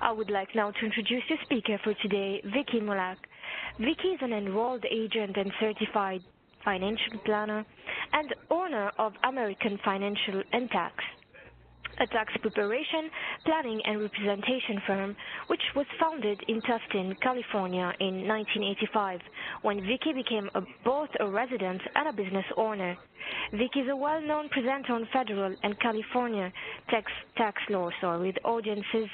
I would like now to introduce your speaker for today, Vicki Mulak. Vicki is an enrolled agent and certified financial planner and owner of American Financial and Tax, a tax preparation, planning, and representation firm which was founded in Tustin, California in 1985 when Vicki became both a resident and a business owner. Vicki is a well-known presenter on federal and California tax law with audiences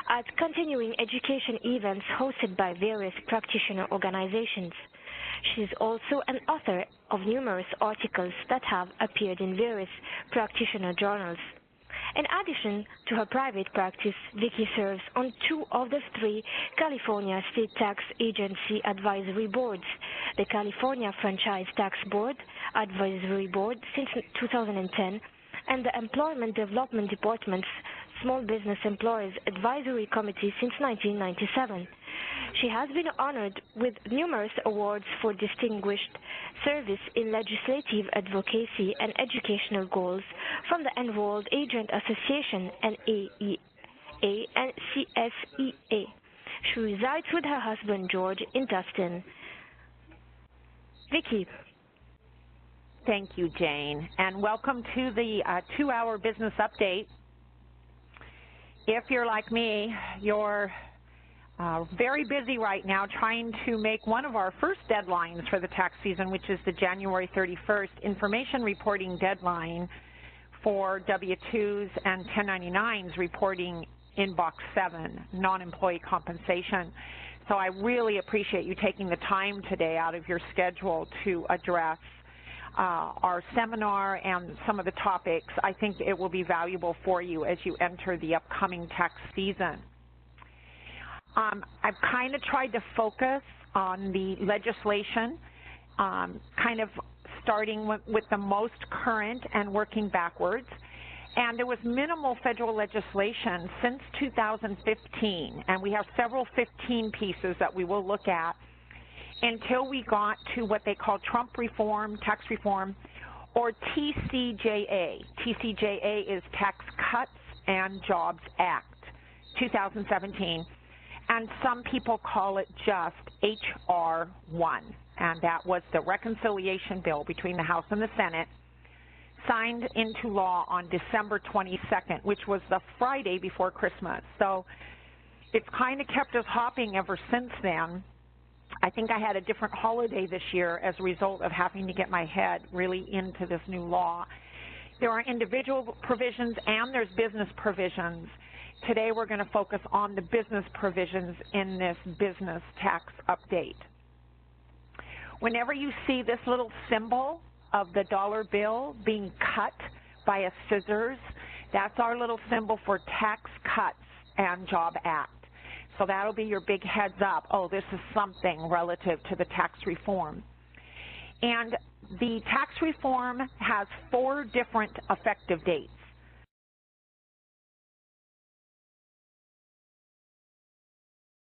at continuing education events hosted by various practitioner organizations. She is also an author of numerous articles that have appeared in various practitioner journals. In addition to her private practice, Vicki serves on 2 of the 3 California State Tax Agency Advisory Boards, the California Franchise Tax Board Advisory Board since 2010, and the Employment Development Department's Small Business Employees Advisory Committee since 1997. She has been honored with numerous awards for distinguished service in legislative advocacy and educational goals from the Enrolled Agent Association and AEA and CSEA. She resides with her husband George in Tustin. Vicki. Thank you, Jane, and welcome to the 2-hour business update. If you're like me, you're very busy right now trying to make one of our first deadlines for the tax season, which is the January 31st information reporting deadline for W-2s and 1099s reporting inbox 7, non-employee compensation. So I really appreciate you taking the time today out of your schedule to address our seminar and some of the topics. I think it will be valuable for you as you enter the upcoming tax season. I've kind of tried to focus on the legislation, kind of starting with the most current and working backwards. And there was minimal federal legislation since 2015, and we have several 15 pieces that we will look at until we got to what they call Trump reform, tax reform, or TCJA. TCJA is Tax Cuts and Jobs Act, 2017. And some people call it just H.R. 1, and that was the reconciliation bill between the House and the Senate, signed into law on December 22nd, which was the Friday before Christmas. So it's kind of kept us hopping ever since then. I think I had a different holiday this year as a result of having to get my head really into this new law. There are individual provisions and there's business provisions. Today we're going to focus on the business provisions in this business tax update. Whenever you see this little symbol of the dollar bill being cut by a scissors, that's our little symbol for Tax Cuts and Job Act. So that'll be your big heads up. Oh, this is something relative to the tax reform. And the tax reform has 4 different effective dates.